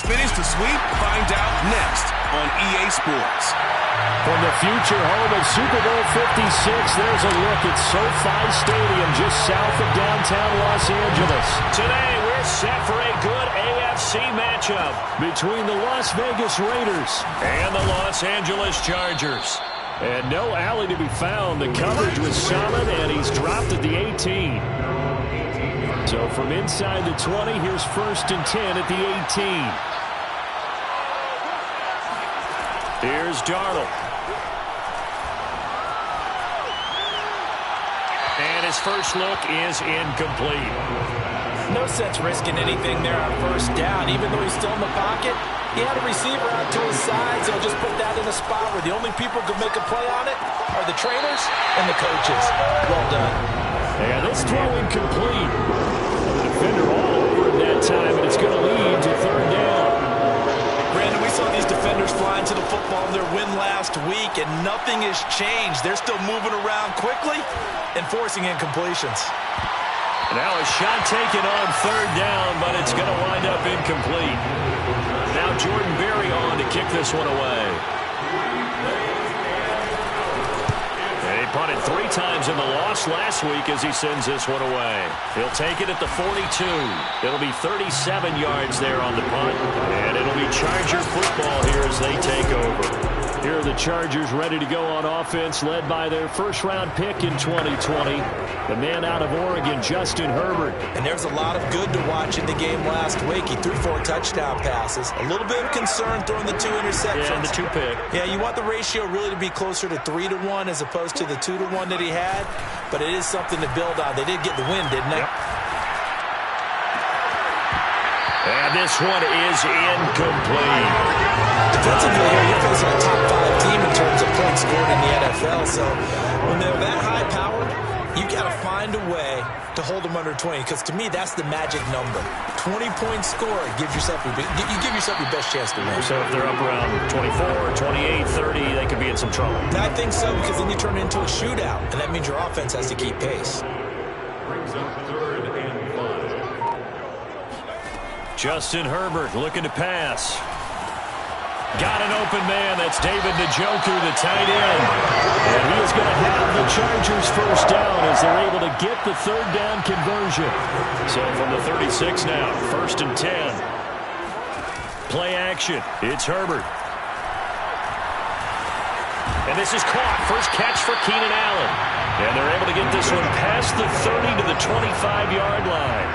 finish the sweep? Find out next on EA Sports. From the future home of Super Bowl 56, there's a look at SoFi Stadium just south of downtown Los Angeles. Today, we're set for a good AFC matchup between the Las Vegas Raiders and the Los Angeles Chargers. And no alley to be found. The coverage was solid, and he's dropped at the 18. So from inside the 20, here's 1st and 10 at the 18. Here's Darnold. And his first look is incomplete. No sense risking anything there on 1st down. Even though he's still in the pocket, he had a receiver out to his side, so just put that in a spot where the only people who can make a play on it are the trainers and the coaches. Well done. Yeah, this throw incomplete. The defender all over him that time, and it's going to lead to 3rd down. Brandon, we saw these defenders flying to the football in their win last week, and nothing has changed. They're still moving around quickly and forcing incompletions. Now a shot taken on 3rd down, but it's going to wind up incomplete. Now Jordan Berry on to kick this one away. And he punted 3 times in the loss last week as he sends this one away. He'll take it at the 42. It'll be 37 yards there on the punt, and it'll be Charger football here as they take over. Here are the Chargers ready to go on offense, led by their first-round pick in 2020, the man out of Oregon, Justin Herbert. And there's a lot of good to watch in the game last week. He threw 4 touchdown passes. A little bit of concern throwing the 2 interceptions. Yeah, and the 2 pick. Yeah, you want the ratio really to be closer to 3-1 as opposed to the 2-1 that he had. But it is something to build on. They did get the win, didn't they? Yep. And this one is incomplete. Defensively here, you're facing a top 5 team in terms of points scored in the NFL. So when they're that high powered, you got to find a way to hold them under 20. Because to me, that's the magic number. 20 points scored, you give yourself your best chance to win. So if they're up around 24, 28, 30, they could be in some trouble. And I think so, because then you turn it into a shootout, and that means your offense has to keep pace. Brings up 3rd and 5. Justin Herbert looking to pass. Got an open man. That's David Njoku, the tight end. And he is going to have the Chargers first down as they're able to get the 3rd down conversion. So from the 36 now, 1st and 10. Play action. It's Herbert. And this is caught. First catch for Keenan Allen. And they're able to get this one past the 30 to the 25-yard line.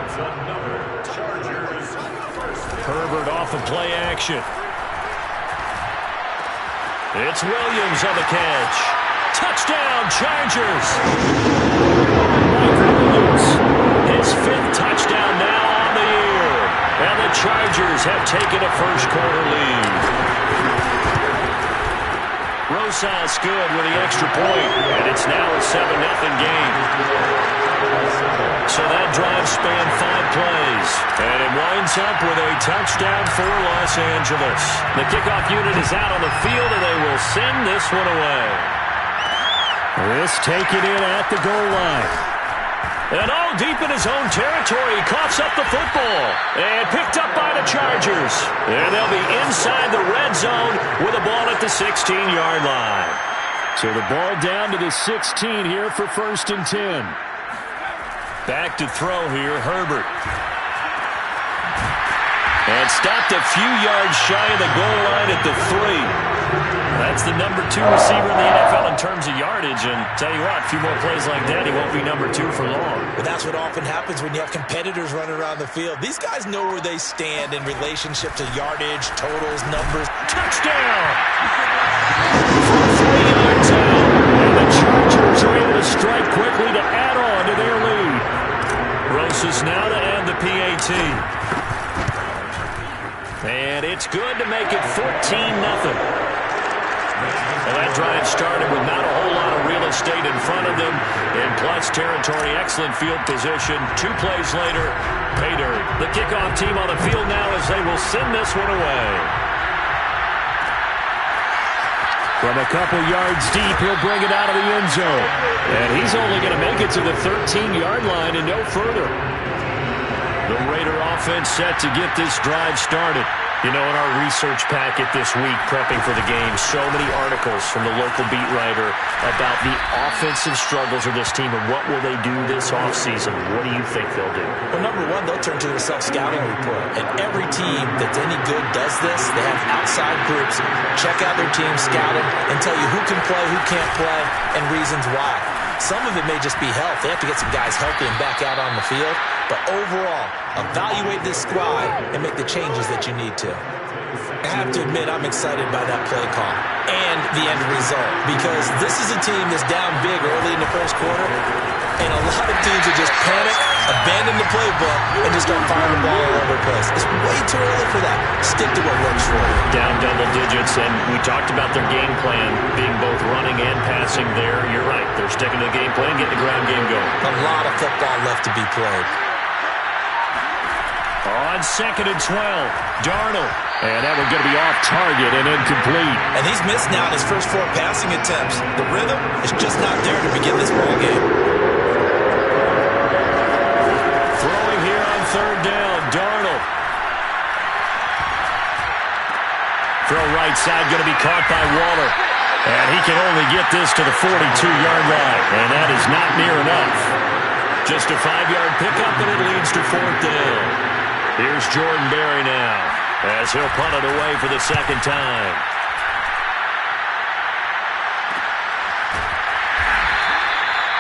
It's another Chargers first. Herbert off of play action. It's Williams on the catch. Touchdown, Chargers. Mike Williams, his 5th touchdown now on the year. And the Chargers have taken a first-quarter lead. Rosas good with the extra point, and it's now a 7-0 game. So that drive spanned 5 plays, and it winds up with a touchdown for Los Angeles. The kickoff unit is out on the field, and they will send this one away. This taken in at the goal line. And all deep in his own territory, he coughs up the football. And picked up by the Chargers. And they'll be inside the red zone with the ball at the 16-yard line. So the ball down to the 16 here for 1st and 10. Back to throw here, Herbert. And stopped a few yards shy of the goal line at the 3. That's the number 2 receiver in the NFL in terms of yardage. And tell you what, a few more plays like that, he won't be number 2 for long. But that's what often happens when you have competitors running around the field. These guys know where they stand in relationship to yardage, totals, numbers. Touchdown! From 3 yards out. And the Chargers are able to strike quickly to add on to their lead. Rosas now to add the PAT. And it's good to make it 14-0. Well, that drive started with not a whole lot of real estate in front of them. In plus territory, excellent field position. 2 plays later, pay dirt. The kickoff team on the field now as they will send this one away. From a couple yards deep, he'll bring it out of the end zone. And he's only going to make it to the 13-yard line and no further. The Raider offense set to get this drive started. You know, in our research packet this week, prepping for the game, so many articles from the local beat writer about the offensive struggles of this team and what will they do this offseason. What do you think they'll do? Well, number one, they'll turn to their self-scouting report. And every team that's any good does this. They have outside groups. Check out their team, scout them, and tell you who can play, who can't play, and reasons why. Some of it may just be health. They have to get some guys healthy and back out on the field. But overall, evaluate this squad and make the changes that you need to. I have to admit, I'm excited by that play call and the end result, because this is a team that's down big early in the first quarter, and a lot of teams will just panic, abandon the playbook, and just start firing the ball all over the place. It's way too early for that. Stick to what works for you. Down double digits, and we talked about their game plan being both running and passing there. You're right. They're sticking to the game plan, getting the ground game going. A lot of football left to be played. On 2nd and 12, Darnold. And that one's going to be off target and incomplete. And he's missed now in his first 4 passing attempts. The rhythm is just not there to begin this ball game. Throwing here on 3rd down, Darnold. Throw right side, going to be caught by Waller. And he can only get this to the 42-yard line. And that is not near enough. Just a 5-yard pickup, and it leads to 4th down. Here's Jordan Berry now, as he'll punt it away for the 2nd time.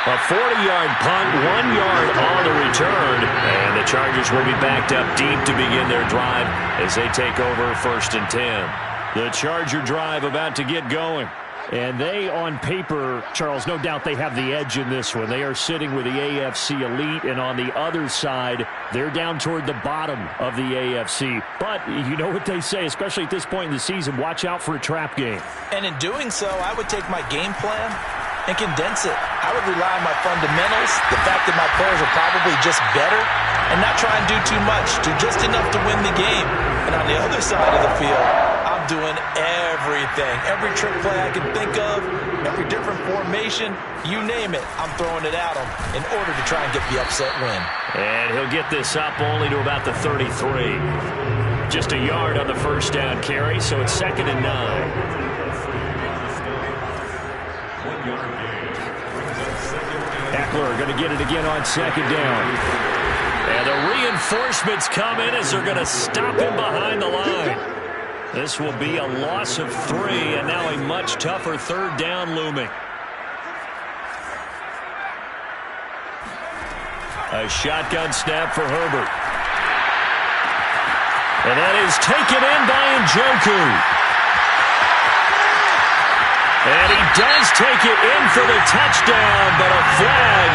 A 40-yard punt, 1 yard on the return, and the Chargers will be backed up deep to begin their drive as they take over 1st and 10. The Charger drive about to get going. And they, on paper, Charles, no doubt they have the edge in this one. They are sitting with the AFC elite, and on the other side, they're down toward the bottom of the AFC. But you know what they say, especially at this point in the season, watch out for a trap game. And in doing so, I would take my game plan and condense it. I would rely on my fundamentals, the fact that my players are probably just better, and not try and do too much, do just enough to win the game. And on the other side of the field, I'm doing everything. Every trick play I can think of, every different formation, you name it, I'm throwing it at them in order to try and get the upset win. And he'll get this up only to about the 33. Just a yard on the 1st down carry, so it's 2nd and 9. Eckler going to get it again on 2nd down. And the reinforcements come in as they're going to stop him behind the line. This will be a loss of 3, and now a much tougher 3rd down looming. A shotgun snap for Herbert. And that is taken in by Njoku. And he does take it in for the touchdown, but a flag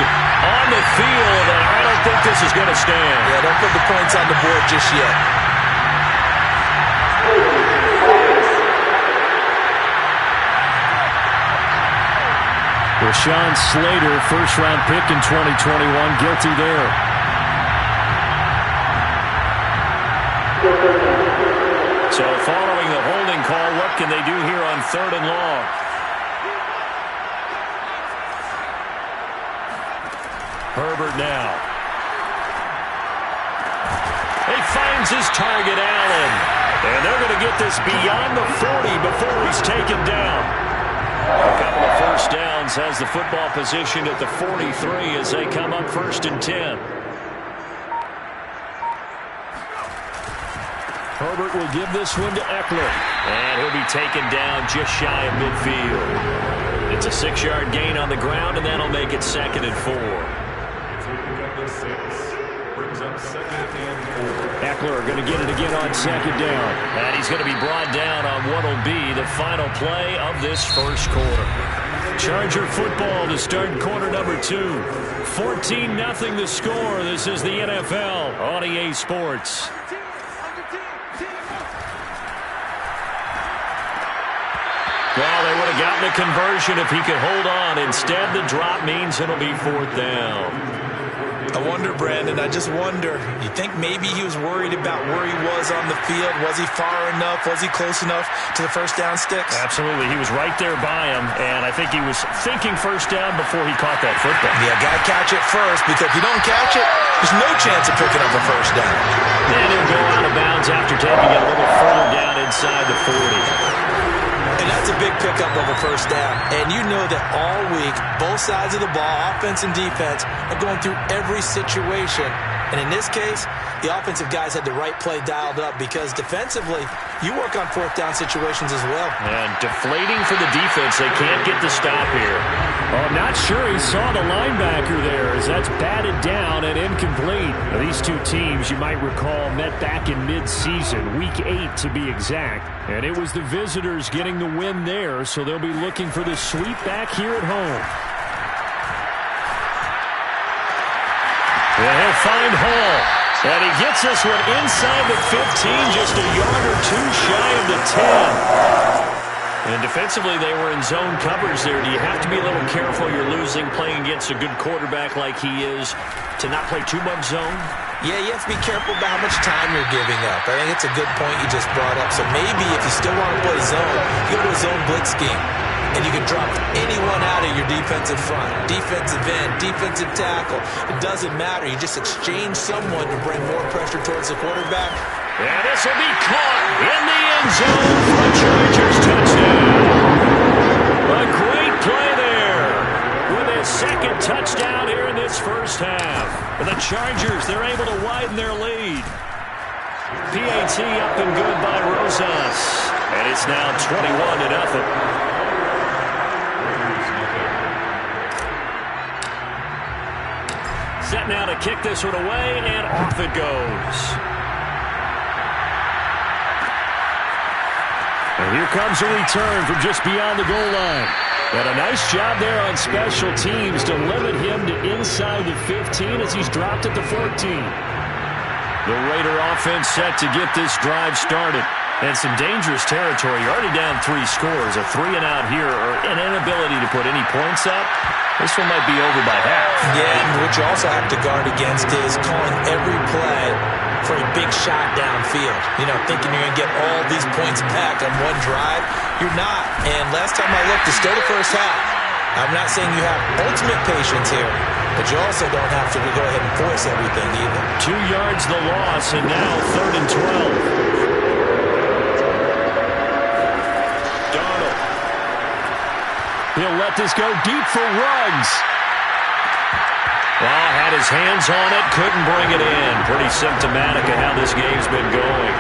on the field, and I don't think this is going to stand. Yeah, don't put the points on the board just yet. Rashawn Slater, first-round pick in 2021, guilty there. So following the holding call, what can they do here on 3rd and long? Herbert now. He finds his target, Allen. And they're going to get this beyond the 40 before he's taken down. A couple of 1st downs has the football position at the 43 as they come up 1st and 10. Herbert will give this one to Eckler. And he'll be taken down just shy of midfield. It's a 6-yard gain on the ground, and that'll make it 2nd and 4. Eckler going to get it again on 2nd down. And he's going to be brought down on what will be the final play of this first quarter. Charger football to start quarter number 2. 14-0 the score. This is the NFL on EA Sports. Well, they would have gotten a conversion if he could hold on. Instead, the drop means it'll be 4th down. I wonder, Brandon, I just wonder. You think maybe he was worried about where he was on the field? Was he far enough? Was he close enough to the first down sticks? Absolutely. He was right there by him, and I think he was thinking first down before he caught that football. Yeah, got to catch it first, because if you don't catch it, there's no chance of picking up a first down. And he'll go out of bounds after taking it a little further down inside the 40. And that's a big pickup of a first down. And you know that all week, both sides of the ball, offense and defense, are going through every situation. And in this case, the offensive guys had the right play dialed up, because defensively, you work on fourth down situations as well. And deflating for the defense. They can't get the stop here. Well, I'm not sure he saw the linebacker there, as that's batted down and incomplete. Now, these two teams, you might recall, met back in mid-season, week 8 to be exact. And it was the visitors getting the win there, so they'll be looking for the sweep back here at home. And he'll find Hall. And he gets this one inside the 15, just a yard or two shy of the 10. And defensively, they were in zone coverage there. Do you have to be a little careful? You're losing playing against a good quarterback like he is to not play too much zone? Yeah, you have to be careful about how much time you're giving up. I think it's a good point you just brought up. So maybe if you still want to play zone, you go to a zone blitz scheme. And you can drop anyone out of your defensive front, defensive end, defensive tackle. It doesn't matter. You just exchange someone to bring more pressure towards the quarterback. And this will be caught in the end zone for a Chargers touchdown. A great play there with his second touchdown here in this first half. And the Chargers, they're able to widen their lead. PAT up and good by Rosas. And it's now 21-0. Set now to kick this one away, and off it goes. And here comes a return from just beyond the goal line. And a nice job there on special teams to limit him to inside the 15 as he's dropped at the 14. The Raider offense set to get this drive started. And some dangerous territory. You're already down 3 scores. A 3-and-out here, or an inability to put any points up. This one might be over by half. Yeah, and what you also have to guard against is calling every play for a big shot downfield. You know, thinking you're going to get all these points back on one drive. You're not. And last time I looked, it's still the first half. I'm not saying you have ultimate patience here, but you also don't have to go ahead and force everything either. 2 yards the loss, and now 3rd and 12. He'll let this go deep for Ruggs. Well, had his hands on it, couldn't bring it in. Pretty symptomatic of how this game's been going.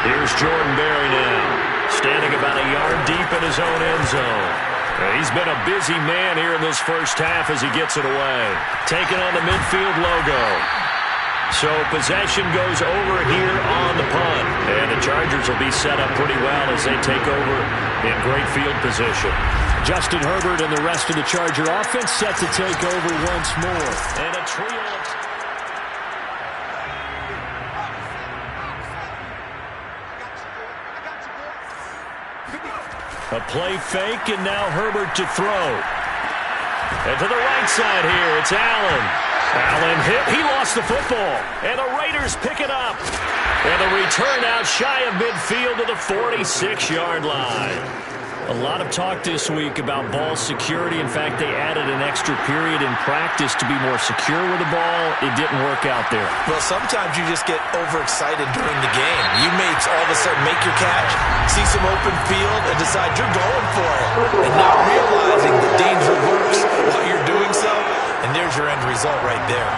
Here's Jordan Berry now, standing about a yard deep in his own end zone. He's been a busy man here in this first half as he gets it away. Taking on the midfield logo. So possession goes over here on the punt. And the Chargers will be set up pretty well as they take over in great field position. Justin Herbert and the rest of the Charger offense set to take over once more. And a trio. A play fake, and now Herbert to throw. And to the right side here, it's Allen. Allen hit. He lost the football. And the Raiders pick it up. And the return out shy of midfield to the 46-yard line. A lot of talk this week about ball security. In fact, they added an extra period in practice to be more secure with the ball. It didn't work out there. Well, sometimes you just get overexcited during the game. You may all of a sudden make your catch, see some open field, and decide you're going for it. And not realizing the danger works while you're doing so. And there's your end result right there.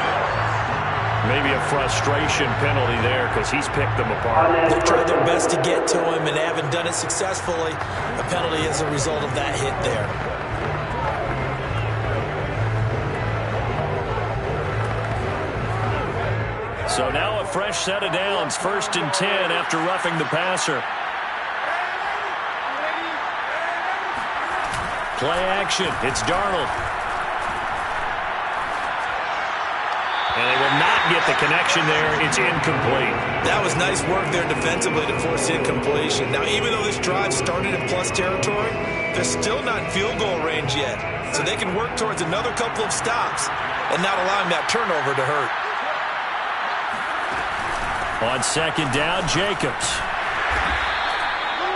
Maybe a frustration penalty there because he's picked them apart. They've tried their best to get to him and haven't done it successfully. A penalty as a result of that hit there. So now a fresh set of downs. 1st and 10 after roughing the passer. Play action. It's Darnold. And they will not get the connection there. It's incomplete. That was nice work there defensively to force incompletion. Now, even though this drive started in plus territory, they're still not in field goal range yet. So they can work towards another couple of stops. and not allowing that turnover to hurt. On second down, Jacobs.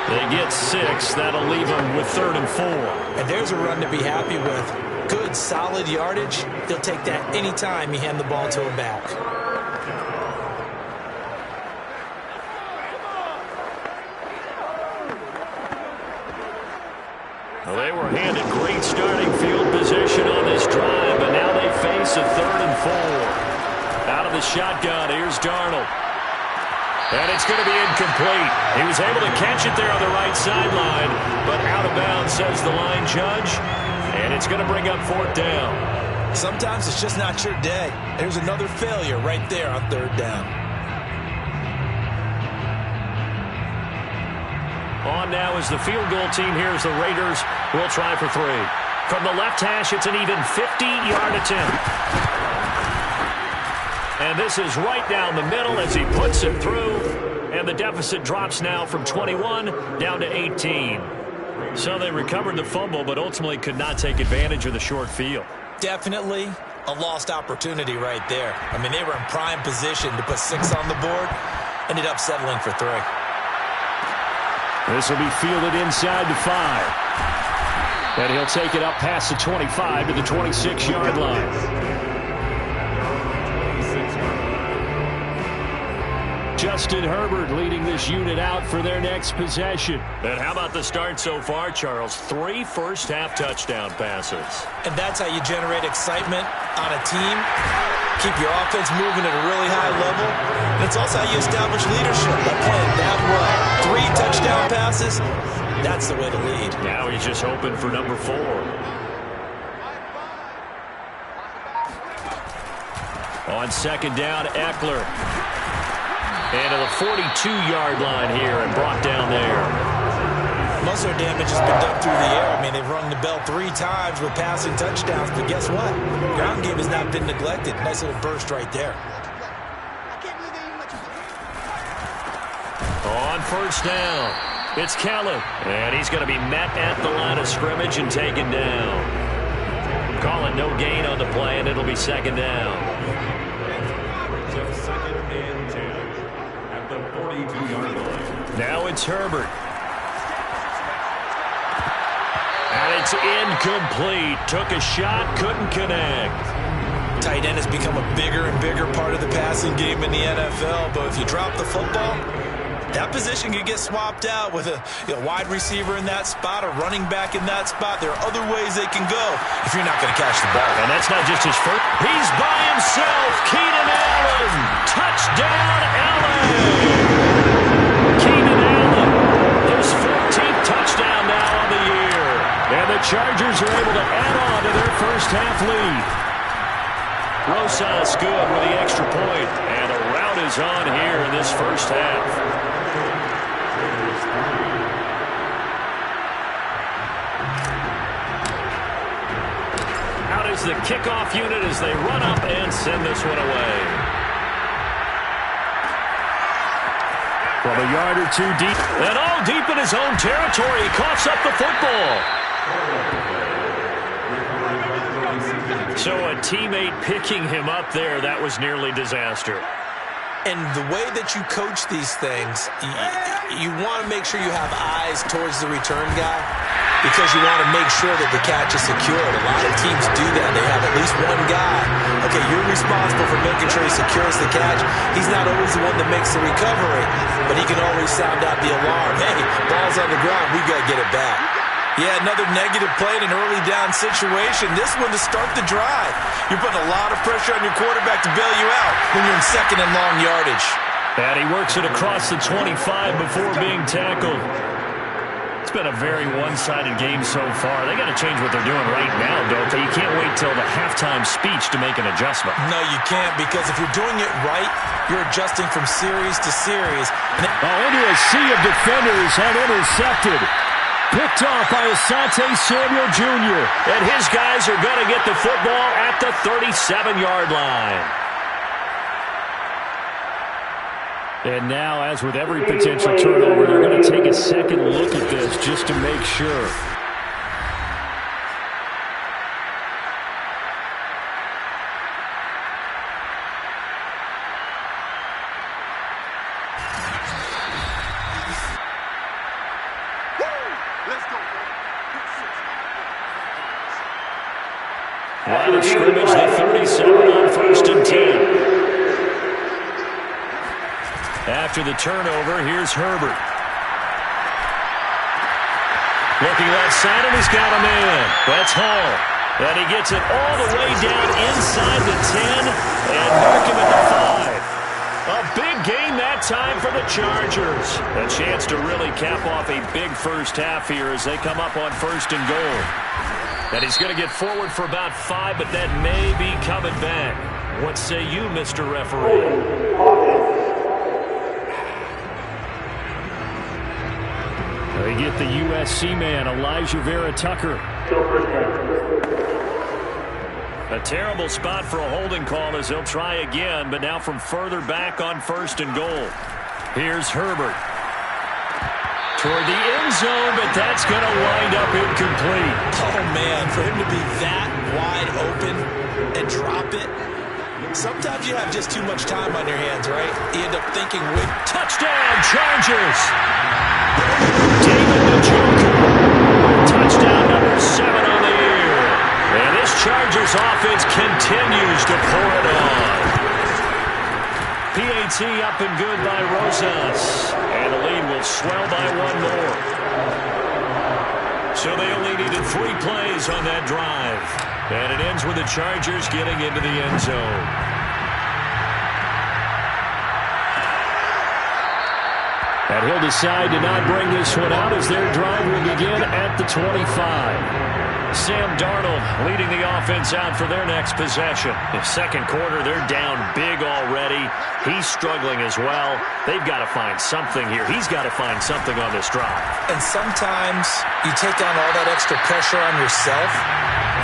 They get 6. That'll leave them with 3rd and 4. And there's a run to be happy with. Good, solid yardage. He'll take that anytime you hand the ball to him back. Well, they were handed great starting field position on this drive, but now they face a 3rd and 4. Out of the shotgun, here's Darnold. And it's going to be incomplete. He was able to catch it there on the right sideline, but out of bounds, says the line judge. And it's going to bring up 4th down. Sometimes it's just not your day. There's another failure right there on 3rd down. On now is the field goal team. Here's the Raiders. We'll try for 3. From the left hash, it's an even 50-yard attempt. And this is right down the middle as he puts it through. And the deficit drops now from 21 down to 18. So they recovered the fumble, but ultimately could not take advantage of the short field. Definitely a lost opportunity right there. I mean, they were in prime position to put 6 on the board. Ended up settling for 3. This will be fielded inside the 5. And he'll take it up past the 25 to the 26-yard line. Justin Herbert leading this unit out for their next possession. And how about the start so far, Charles? 3 first-half touchdown passes. And that's how you generate excitement on a team. Keep your offense moving at a really high level. And it's also how you establish leadership by playing that well. 3 touchdown passes, that's the way to lead. Now he's just hoping for number 4. On second down, Eckler. And to the 42-yard line here and brought down there. Most of their damage has been done through the air. I mean, they've rung the bell 3 times with passing touchdowns, but guess what? Ground game has not been neglected. Nice little burst right there. On first down, it's Kellen. And he's going to be met at the line of scrimmage and taken down. Calling no gain on the play, and it'll be second down. Now it's Herbert. And it's incomplete. Took a shot, couldn't connect. Tight end has become a bigger and bigger part of the passing game in the NFL, but if you drop the football, that position could get swapped out with a wide receiver in that spot, a running back in that spot. There are other ways they can go if you're not going to catch the ball. And that's not just his first. He's by himself. Keenan Allen. Touchdown, Allen. Keenan Allen. His 14th touchdown now on the year. And the Chargers are able to add on to their first-half lead. Rosas good with the extra point. And a rout is on here in this first half. The kickoff unit as they run up and send this one away. From a yard or 2 deep. And all deep in his own territory. He coughs up the football. So a teammate picking him up there, that was nearly disaster. And the way that you coach these things, you want to make sure you have eyes towards the return guy because you want to make sure that the catch is secured. A lot of teams do that. They have at least one guy. Okay, you're responsible for making sure he secures the catch. He's not always the one that makes the recovery, but he can always sound out the alarm. Hey, ball's on the ground. We got to get it back. Yeah, another negative play in an early down situation. This one to start the drive. You're putting a lot of pressure on your quarterback to bail you out when you're in second and long yardage. And he works it across the 25 before being tackled. It's been a very one-sided game so far. They got to change what they're doing right now, don't they? You can't wait till the halftime speech to make an adjustment. No, you can't, because if you're doing it right, you're adjusting from series to series. Into a sea of defenders and intercepted. Picked off by Asante Samuel Jr. And his guys are going to get the football at the 37-yard line. And now, as with every potential turnover, they're going to take a second look at this just to make sure. line of scrimmage, the 37 on 1st and 10. After the turnover, here's Herbert. Looking left side, and he's got a man. That's Hall. And he gets it all the way down inside the 10 and mark him at the 5. A big gain that time for the Chargers. A chance to really cap off a big first half here as they come up on 1st and goal. And he's going to get forward for about 5, but that may be coming back. What say you, Mr. Referee? They get the USC man, Elijah Vera Tucker. A terrible spot for a holding call as he'll try again, but now from further back on 1st and goal. Here's Herbert. Toward the end zone, but that's going to wind up incomplete. Oh, man, for him to be that wide open and drop it. Sometimes you have just too much time on your hands, right? You end up thinking, touchdown, Chargers! David Njoku, touchdown number 7 on the year. And this Chargers offense continues to pour it on. PAT up and good by Rosas. And the lead will swell by 1 more. So they only needed 3 plays on that drive. And it ends with the Chargers getting into the end zone. And he'll decide to not bring this one out as their drive will begin at the 25. Sam Darnold leading the offense out for their next possession. In second quarter, they're down big already. He's struggling as well. They've got to find something here. He's got to find something on this drive. And sometimes you take on all that extra pressure on yourself,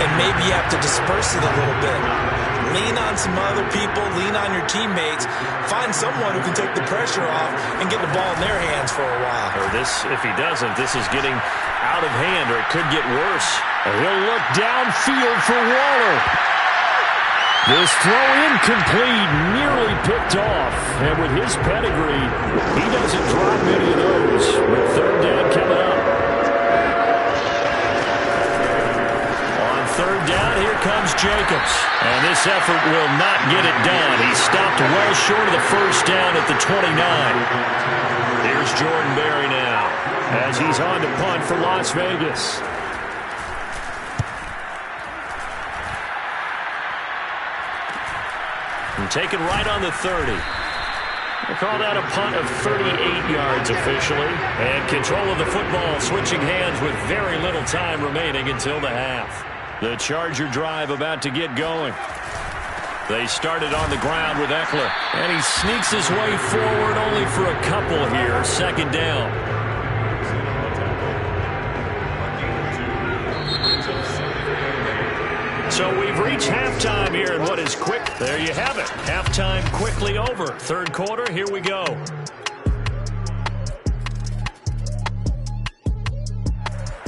and maybe you have to disperse it a little bit. Lean on some other people, lean on your teammates, find someone who can take the pressure off and get the ball in their hands for a while. Or this, if he doesn't, this is getting out of hand, or it could get worse. And he'll look downfield for Waller. This throw incomplete, nearly picked off. And with his pedigree, he doesn't drop many of those. With 3rd down coming up. On 3rd down, here comes Jacobs. And this effort will not get it done. He stopped well short of the 1st down at the 29. Here's Jordan Berry now, as he's on to punt for Las Vegas. And taken right on the 30. They call that a punt of 38 yards officially. And control of the football switching hands with very little time remaining until the half. The Charger drive about to get going. They started on the ground with Eckler. And he sneaks his way forward only for a couple here. 2nd down. So we've reached halftime here in what is quick. There you have it. Halftime quickly over. 3rd quarter, here we go.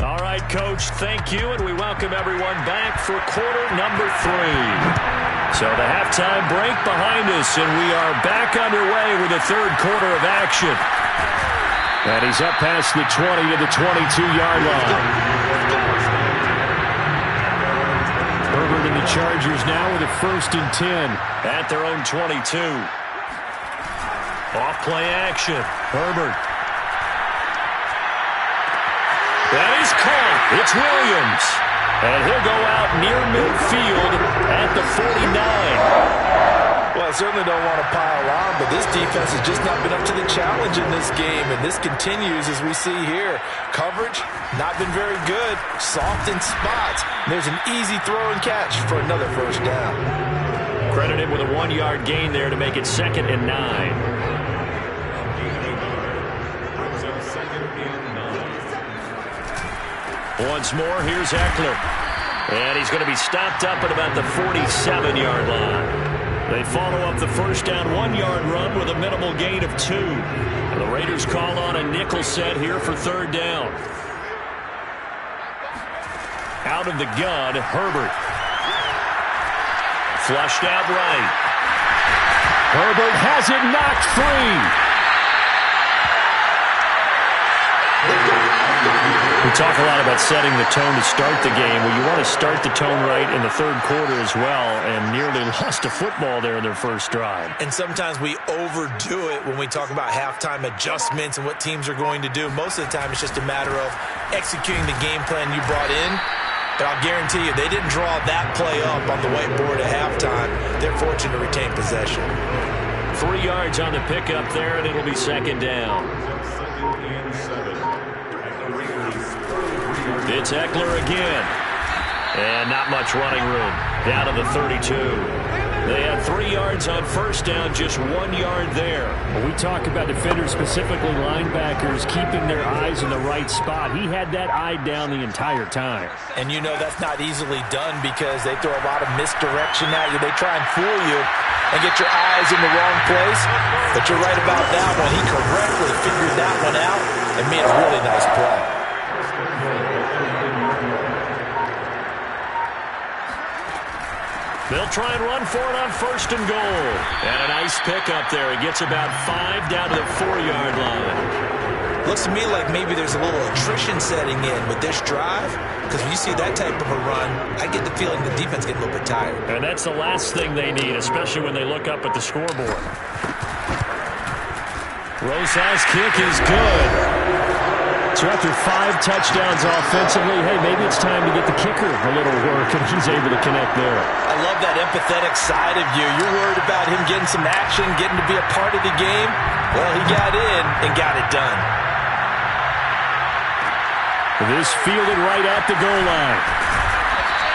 All right, Coach, thank you, and we welcome everyone back for quarter number 3. So the halftime break behind us, and we are back underway with the 3rd quarter of action. And he's up past the 20 to the 22-yard line. Herbert and the Chargers now with a 1st and 10. At their own 22. Off play action. Herbert. That is caught. It's Williams. And he'll go out near midfield at the 49. Well, I certainly don't want to pile on, but this defense has just not been up to the challenge in this game, and this continues as we see here. Coverage, not been very good. Soft in spots. There's an easy throw and catch for another 1st down. Credit him with a 1-yard gain there to make it 2nd and 9. Once more, here's Eckler. And he's going to be stopped up at about the 47-yard line. They follow up the 1st down 1-yard run with a minimal gain of 2. And the Raiders call on a nickel set here for 3rd down. Out of the gun, Herbert. Flushed out right. Herbert has it knocked free. The talk a lot about setting the tone to start the game. Well, you want to start the tone right in the third quarter as well, and nearly lost a football there in their first drive. And sometimes we overdo it when we talk about halftime adjustments and what teams are going to do. Most of the time, it's just a matter of executing the game plan you brought in. But I'll guarantee you, they didn't draw that play up on the whiteboard at halftime. They're fortunate to retain possession. 3 yards on the pickup there, and it'll be second down. It's Eckler again. And not much running room. Down to the 32. They had 3 yards on first down, just 1 yard there. When we talk about defenders, specifically linebackers, keeping their eyes in the right spot. He had that eye down the entire time. And you know that's not easily done because they throw a lot of misdirection at you. They try and fool you and get your eyes in the wrong place. But you're right about that one. He correctly figured that one out and made a really nice play. They'll try and run for it on first and goal. And a nice pickup there. He gets about 5 down to the 4-yard line. Looks to me like maybe there's a little attrition setting in with this drive, because when you see that type of a run, I get the feeling the defense getting a little bit tired. And that's the last thing they need, especially when they look up at the scoreboard. Rosas' kick is good. So after 5 touchdowns offensively, hey, maybe it's time to get the kicker a little work, and he's able to connect there. I love that empathetic side of you. You're worried about him getting some action, getting to be a part of the game. Well, he got in and got it done. This fielded right at the goal line.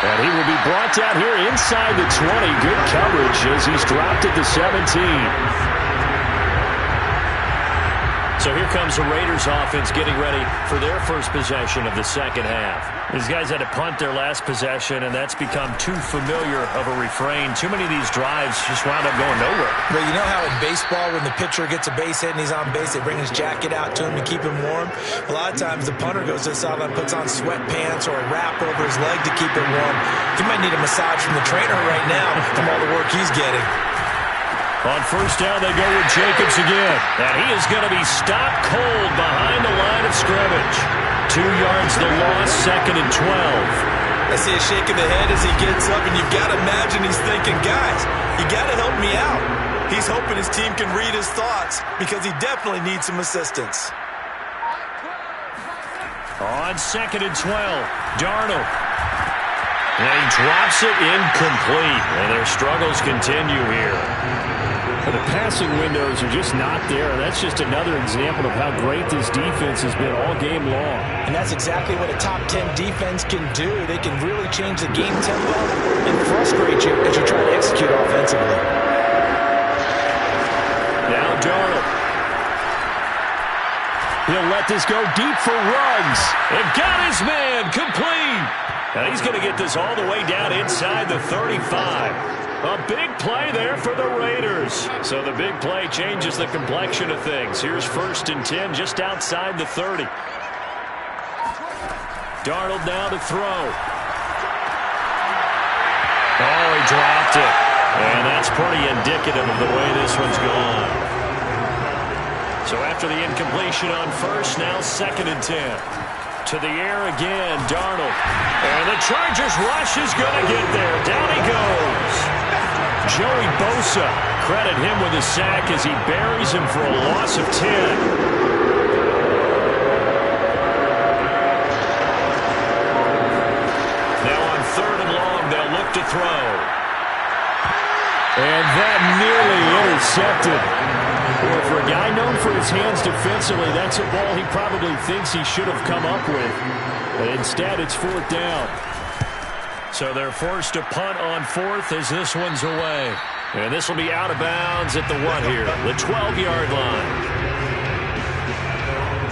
And he will be brought down here inside the 20. Good coverage as he's dropped at the 17. So here comes the Raiders offense getting ready for their first possession of the second half. These guys had to punt their last possession, and that's become too familiar of a refrain. Too many of these drives just wound up going nowhere. But you know how in baseball when the pitcher gets a base hit and he's on base, they bring his jacket out to him to keep him warm? A lot of times the punter goes to the sideline, puts on sweatpants or a wrap over his leg to keep him warm. He might need a massage from the trainer right now from all the work he's getting. On first down, they go with Jacobs again. And he is going to be stopped cold behind the line of scrimmage. 2 yards the loss, second and 12. I see a shake of the head as he gets up, and you've got to imagine he's thinking, guys, you got to help me out. He's hoping his team can read his thoughts because he definitely needs some assistance. On second and 12, Darnold. And he drops it incomplete. And their struggles continue here. The passing windows are just not there. That's just another example of how great this defense has been all game long. And that's exactly what a top 10 defense can do. They can really change the game tempo and frustrate you as you try to execute offensively. Now Darnold. He'll let this go deep for Ruggs. And got his man complete. And he's going to get this all the way down inside the 35. A big play there for the Raiders. So the big play changes the complexion of things. Here's first and 10 just outside the 30. Darnold now to throw. Oh, he dropped it. And that's pretty indicative of the way this one's gone. So after the incompletion on first, now second and 10. To the air again, Darnold. And the Chargers rush is going to get there. Down he goes. Joey Bosa, credit him with a sack as he buries him for a loss of 10. Now on third and long, they'll look to throw. And that nearly intercepted. Well, for a guy known for his hands defensively, that's a ball he probably thinks he should have come up with. But instead, it's fourth down. So they're forced to punt on fourth as this one's away. And this will be out of bounds at the what here? The 12-yard line.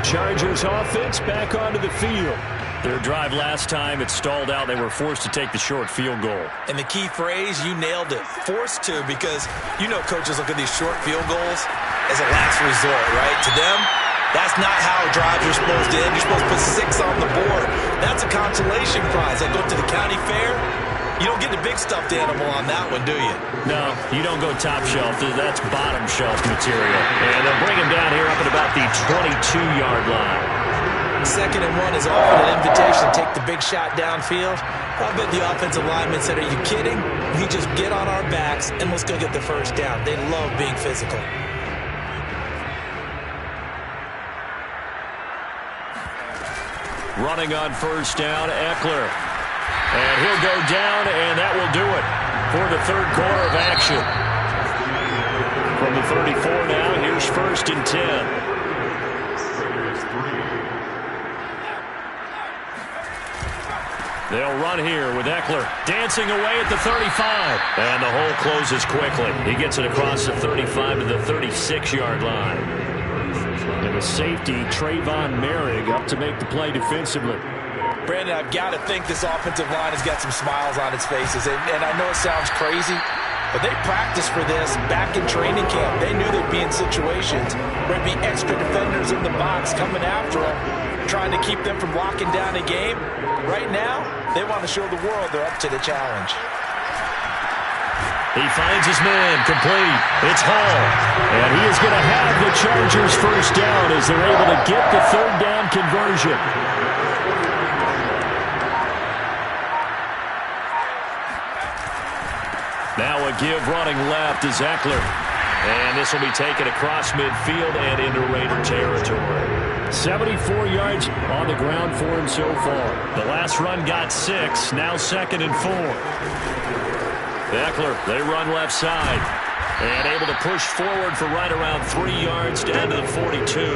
Chargers offense back onto the field. Their drive last time, it stalled out. They were forced to take the short field goal. And the key phrase, you nailed it. Forced to, because you know coaches look at these short field goals as a last resort, right? To them, that's not how drives are supposed to end. You're supposed to put 6 on the board. That's a consolation prize. They go to the county fair. You don't get the big stuffed animal on that one, do you? No, you don't go top shelf. That's bottom shelf material. And they'll bring him down here up at about the 22-yard line. 2nd and 1 is often an invitation to take the big shot downfield. I bet the offensive lineman said, are you kidding? We just get on our backs and let's go get the first down. They love being physical. Running on first down, Eckler. And he'll go down, and that will do it for the third quarter of action. From the 34 now, here's 1st and 10. They'll run here with Eckler dancing away at the 35. And the hole closes quickly. He gets it across the 35 to the 36-yard line. And the safety, Trayvon Merrick, up to make the play defensively. Brandon, I've got to think this offensive line has got some smiles on its faces. And I know it sounds crazy, but they practiced for this back in training camp. They knew they'd be in situations where there'd be extra defenders in the box coming after them, trying to keep them from locking down a game. Right now, they want to show the world they're up to the challenge. He finds his man, complete. It's Hall. And he is going to have the Chargers first down as they're able to get the third down conversion. Now a give running left is Eckler. And this will be taken across midfield and into Raider territory. 74 yards on the ground for him so far. The last run got 6, now 2nd and 4. Eckler, they run left side. And able to push forward for right around 3 yards down to the 42.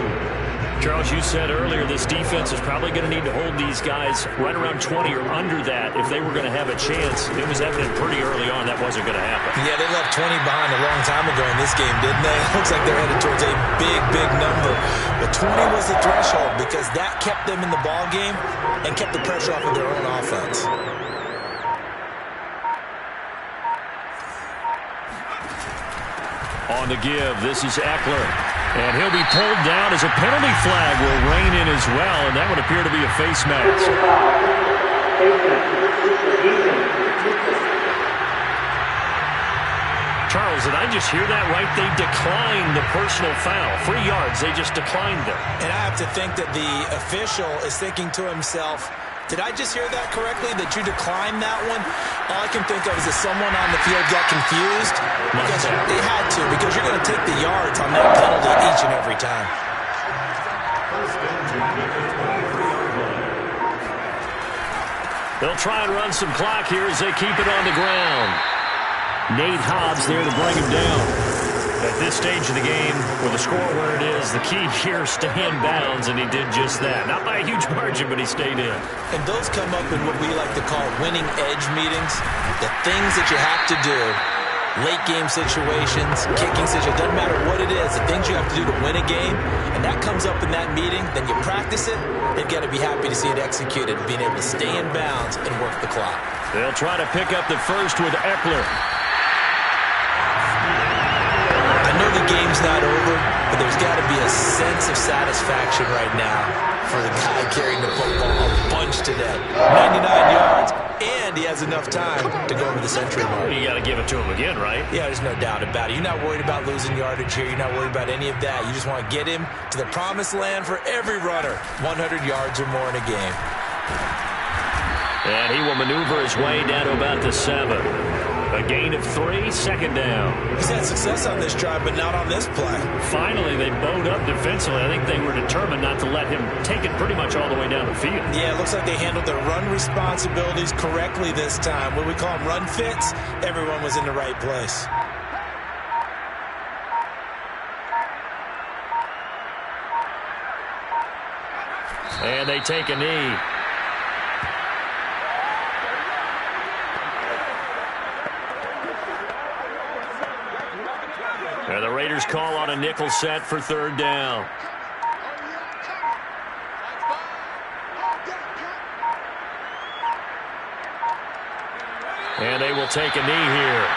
Charles, you said earlier this defense is probably going to need to hold these guys right around 20 or under that if they were going to have a chance. It was evident pretty early on that wasn't going to happen. Yeah, they left 20 behind a long time ago in this game, didn't they? It looks like they're headed towards a big, big number. But 20 was the threshold because that kept them in the ball game and kept the pressure off of their own offense. On the give, this is Eckler. And he'll be pulled down as a penalty flag will rein in as well, and that would appear to be a face mask. Charles, did I just hear that right? They declined the personal foul. 3 yards, they just declined them. And I have to think that the official is thinking to himself, did I just hear that correctly, that you declined that one? All I can think of is that someone on the field got confused. Because they had to, because you're going to take the yards on that penalty each and every time. They'll try and run some clock here as they keep it on the ground. Nate Hobbs there to bring him down. At this stage of the game, with the score where it is, the key here, stay in bounds, and he did just that. Not by a huge margin, but he stayed in. And those come up in what we like to call winning edge meetings. The things that you have to do, late game situations, kicking situations, doesn't matter what it is, the things you have to do to win a game, and that comes up in that meeting, then you practice it, they've got to be happy to see it executed, being able to stay in bounds and work the clock. They'll try to pick up the first with Eckler. I know the game's not over, but there's got to be a sense of satisfaction right now for the guy carrying the football a bunch today. 99 yards, and he has enough time to go over the century mark. You got to give it to him again, right? Yeah, there's no doubt about it. You're not worried about losing yardage here. You're not worried about any of that. You just want to get him to the promised land for every runner, 100 yards or more in a game. And he will maneuver his way down to about the 7. A gain of 3, 2nd down. He's had success on this drive, but not on this play. Finally, they bowed up defensively. I think they were determined not to let him take it pretty much all the way down the field. Yeah, it looks like they handled their run responsibilities correctly this time. What we call them run fits, everyone was in the right place. And they take a knee. And the Raiders call on a nickel set for 3rd down. And they will take a knee here.